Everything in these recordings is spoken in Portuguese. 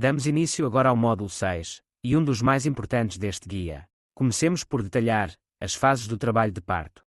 Damos início agora ao módulo 6, e um dos mais importantes deste guia. Comecemos por detalhar as fases do trabalho de parto.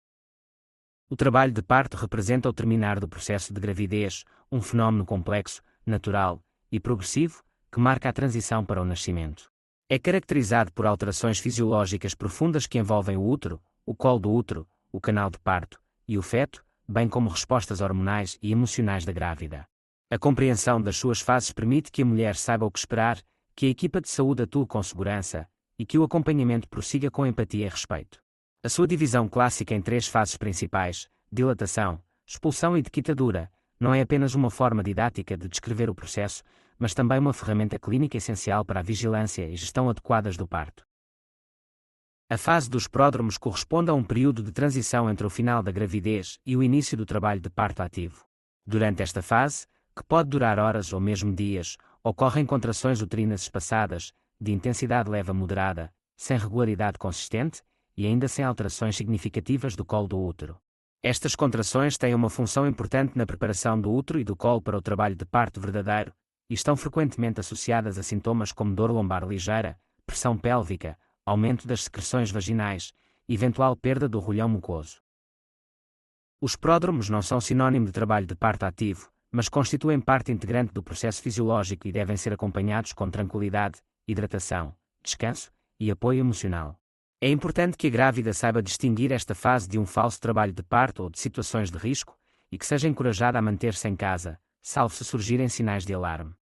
O trabalho de parto representa o terminar do processo de gravidez, um fenómeno complexo, natural e progressivo que marca a transição para o nascimento. É caracterizado por alterações fisiológicas profundas que envolvem o útero, o colo do útero, o canal de parto e o feto, bem como respostas hormonais e emocionais da grávida. A compreensão das suas fases permite que a mulher saiba o que esperar, que a equipa de saúde atue com segurança e que o acompanhamento prossiga com empatia e respeito. A sua divisão clássica em 3 fases principais, dilatação, expulsão e dequitadura, não é apenas uma forma didática de descrever o processo, mas também uma ferramenta clínica essencial para a vigilância e gestão adequadas do parto. A fase dos pródromos corresponde a um período de transição entre o final da gravidez e o início do trabalho de parto ativo. Durante esta fase, que pode durar horas ou mesmo dias, ocorrem contrações uterinas espaçadas, de intensidade leve a moderada, sem regularidade consistente e ainda sem alterações significativas do colo do útero. Estas contrações têm uma função importante na preparação do útero e do colo para o trabalho de parto verdadeiro e estão frequentemente associadas a sintomas como dor lombar ligeira, pressão pélvica, aumento das secreções vaginais e eventual perda do rolhão mucoso. Os pródromos não são sinônimo de trabalho de parto ativo, mas constituem parte integrante do processo fisiológico e devem ser acompanhados com tranquilidade, hidratação, descanso e apoio emocional. É importante que a grávida saiba distinguir esta fase de um falso trabalho de parto ou de situações de risco e que seja encorajada a manter-se em casa, salvo se surgirem sinais de alarme.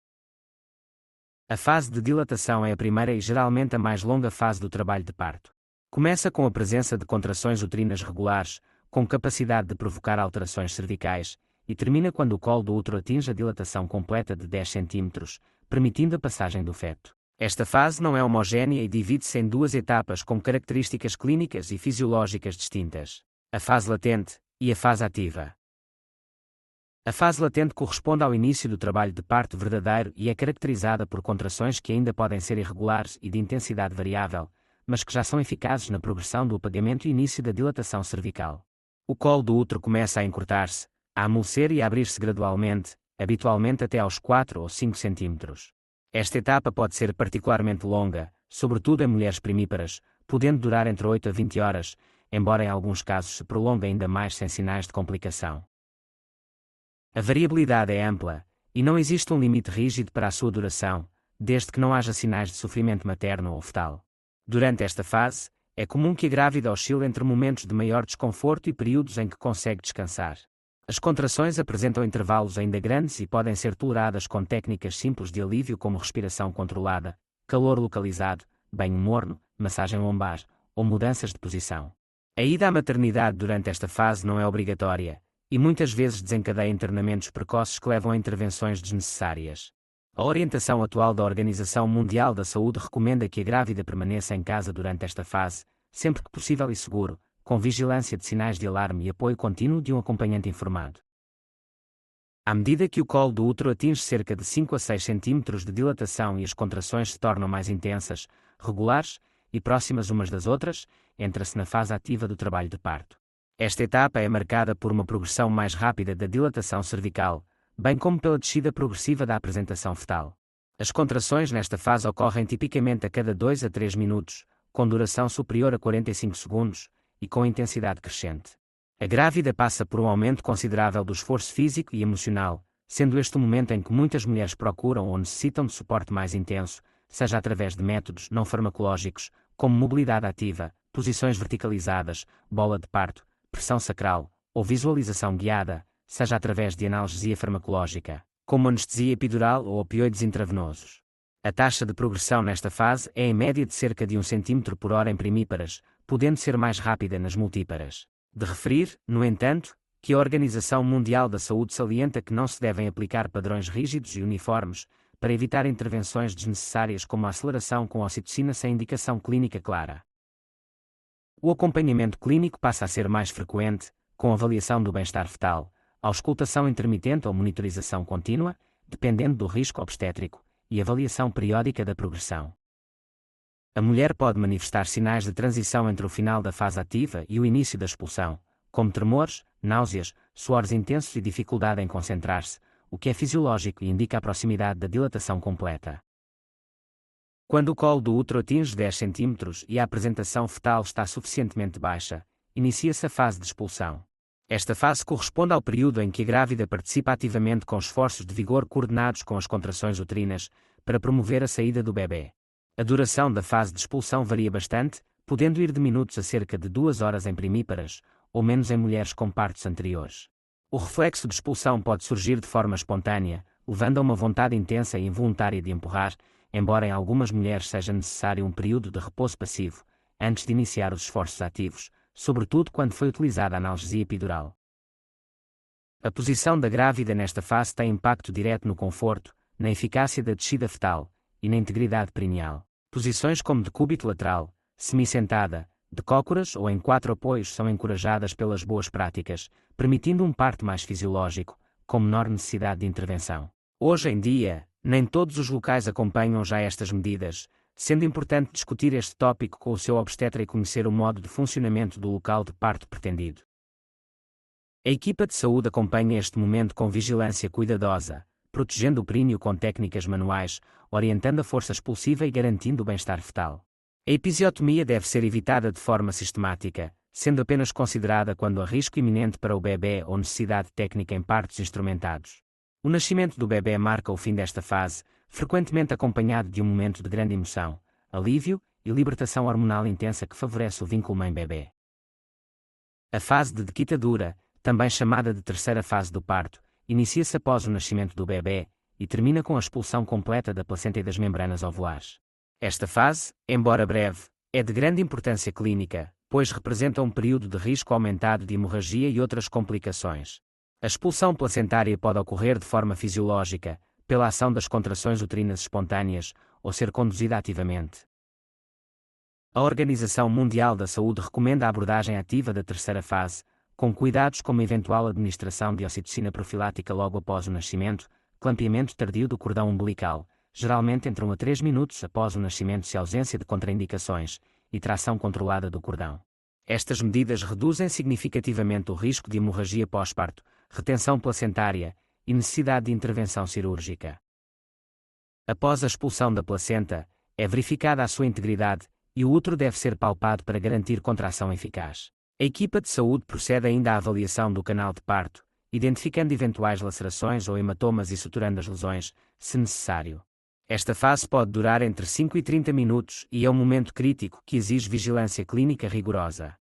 A fase de dilatação é a primeira e geralmente a mais longa fase do trabalho de parto. Começa com a presença de contrações uterinas regulares, com capacidade de provocar alterações cervicais, e termina quando o colo do útero atinge a dilatação completa de 10 cm, permitindo a passagem do feto. Esta fase não é homogénea e divide-se em 2 etapas com características clínicas e fisiológicas distintas: a fase latente e a fase ativa. A fase latente corresponde ao início do trabalho de parto verdadeiro e é caracterizada por contrações que ainda podem ser irregulares e de intensidade variável, mas que já são eficazes na progressão do apagamento e início da dilatação cervical. O colo do útero começa a encurtar-se, a amolecer e a abrir-se gradualmente, habitualmente até aos 4 ou 5 cm. Esta etapa pode ser particularmente longa, sobretudo em mulheres primíparas, podendo durar entre 8 a 20 horas, embora em alguns casos se prolongue ainda mais sem sinais de complicação. A variabilidade é ampla, e não existe um limite rígido para a sua duração, desde que não haja sinais de sofrimento materno ou fetal. Durante esta fase, é comum que a grávida oscile entre momentos de maior desconforto e períodos em que consegue descansar. As contrações apresentam intervalos ainda grandes e podem ser toleradas com técnicas simples de alívio como respiração controlada, calor localizado, banho morno, massagem lombar ou mudanças de posição. A ida à maternidade durante esta fase não é obrigatória, e muitas vezes desencadeia internamentos precoces que levam a intervenções desnecessárias. A orientação atual da Organização Mundial da Saúde recomenda que a grávida permaneça em casa durante esta fase, sempre que possível e seguro, com vigilância de sinais de alarme e apoio contínuo de um acompanhante informado. À medida que o colo do útero atinge cerca de 5 a 6 cm de dilatação e as contrações se tornam mais intensas, regulares e próximas umas das outras, entra-se na fase ativa do trabalho de parto. Esta etapa é marcada por uma progressão mais rápida da dilatação cervical, bem como pela descida progressiva da apresentação fetal. As contrações nesta fase ocorrem tipicamente a cada 2 a 3 minutos, com duração superior a 45 segundos, e com intensidade crescente. A grávida passa por um aumento considerável do esforço físico e emocional, sendo este o momento em que muitas mulheres procuram ou necessitam de suporte mais intenso, seja através de métodos não farmacológicos, como mobilidade ativa, posições verticalizadas, bola de parto, pressão sacral, ou visualização guiada, seja através de analgesia farmacológica, como anestesia epidural ou opioides intravenosos. A taxa de progressão nesta fase é em média de cerca de 1 cm por hora em primíparas, podendo ser mais rápida nas multíparas. De referir, no entanto, que a Organização Mundial da Saúde salienta que não se devem aplicar padrões rígidos e uniformes, para evitar intervenções desnecessárias como a aceleração com ocitocina sem indicação clínica clara. O acompanhamento clínico passa a ser mais frequente, com avaliação do bem-estar fetal, auscultação intermitente ou monitorização contínua, dependendo do risco obstétrico, e avaliação periódica da progressão. A mulher pode manifestar sinais de transição entre o final da fase ativa e o início da expulsão, como tremores, náuseas, suores intensos e dificuldade em concentrar-se, o que é fisiológico e indica a proximidade da dilatação completa. Quando o colo do útero atinge 10 cm e a apresentação fetal está suficientemente baixa, inicia-se a fase de expulsão. Esta fase corresponde ao período em que a grávida participa ativamente com esforços de vigor coordenados com as contrações uterinas, para promover a saída do bebê. A duração da fase de expulsão varia bastante, podendo ir de minutos a cerca de 2 horas em primíparas, ou menos em mulheres com partos anteriores. O reflexo de expulsão pode surgir de forma espontânea, levando a uma vontade intensa e involuntária de empurrar, embora em algumas mulheres seja necessário um período de repouso passivo, antes de iniciar os esforços ativos, sobretudo quando foi utilizada a analgesia epidural. A posição da grávida nesta fase tem impacto direto no conforto, na eficácia da descida fetal e na integridade perineal. Posições como decúbito lateral, semi-sentada, de cócoras ou em 4 apoios são encorajadas pelas boas práticas, permitindo um parto mais fisiológico, com menor necessidade de intervenção. Hoje em dia, nem todos os locais acompanham já estas medidas, sendo importante discutir este tópico com o seu obstetra e conhecer o modo de funcionamento do local de parto pretendido. A equipa de saúde acompanha este momento com vigilância cuidadosa, protegendo o períneo com técnicas manuais, orientando a força expulsiva e garantindo o bem-estar fetal. A episiotomia deve ser evitada de forma sistemática, sendo apenas considerada quando há risco iminente para o bebê ou necessidade técnica em partos instrumentados. O nascimento do bebê marca o fim desta fase, frequentemente acompanhado de um momento de grande emoção, alívio e libertação hormonal intensa que favorece o vínculo mãe-bebê. A fase de dequitadura, também chamada de terceira fase do parto, inicia-se após o nascimento do bebê e termina com a expulsão completa da placenta e das membranas ovulares. Esta fase, embora breve, é de grande importância clínica, pois representa um período de risco aumentado de hemorragia e outras complicações. A expulsão placentária pode ocorrer de forma fisiológica, pela ação das contrações uterinas espontâneas, ou ser conduzida ativamente. A Organização Mundial da Saúde recomenda a abordagem ativa da terceira fase, com cuidados como a eventual administração de ocitocina profilática logo após o nascimento, clampeamento tardio do cordão umbilical, geralmente entre 1 a 3 minutos após o nascimento se ausência de contraindicações, e tração controlada do cordão. Estas medidas reduzem significativamente o risco de hemorragia pós-parto, retenção placentária e necessidade de intervenção cirúrgica. Após a expulsão da placenta, é verificada a sua integridade e o útero deve ser palpado para garantir contração eficaz. A equipa de saúde procede ainda à avaliação do canal de parto, identificando eventuais lacerações ou hematomas e suturando as lesões, se necessário. Esta fase pode durar entre 5 e 30 minutos e é um momento crítico que exige vigilância clínica rigorosa.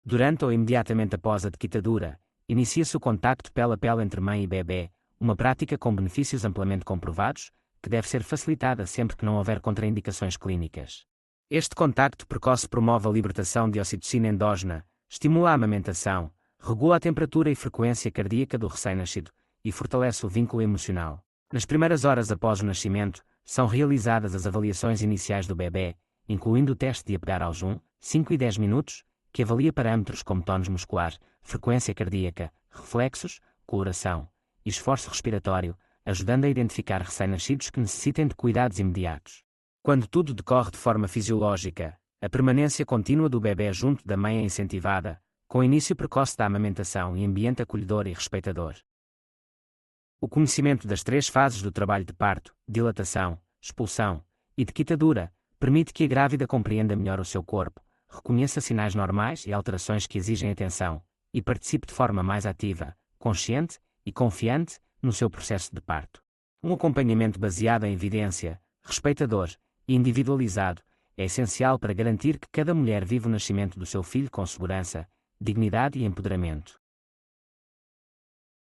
Durante ou imediatamente após a dequitadura, inicia-se o contacto pele a pele entre mãe e bebê, uma prática com benefícios amplamente comprovados, que deve ser facilitada sempre que não houver contraindicações clínicas. Este contacto precoce promove a libertação de ocitocina endógena, estimula a amamentação, regula a temperatura e frequência cardíaca do recém-nascido e fortalece o vínculo emocional. Nas primeiras horas após o nascimento, são realizadas as avaliações iniciais do bebê, incluindo o teste de apegar ao jejum, 5 e 10 minutos, que avalia parâmetros como tónus muscular, frequência cardíaca, reflexos, coloração e esforço respiratório, ajudando a identificar recém-nascidos que necessitem de cuidados imediatos. Quando tudo decorre de forma fisiológica, a permanência contínua do bebê junto da mãe é incentivada, com o início precoce da amamentação e ambiente acolhedor e respeitador. O conhecimento das 3 fases do trabalho de parto, dilatação, expulsão e dequitadura, permite que a grávida compreenda melhor o seu corpo, reconheça sinais normais e alterações que exigem atenção, e participe de forma mais ativa, consciente e confiante no seu processo de parto. Um acompanhamento baseado em evidência, respeitador e individualizado é essencial para garantir que cada mulher vive o nascimento do seu filho com segurança, dignidade e empoderamento.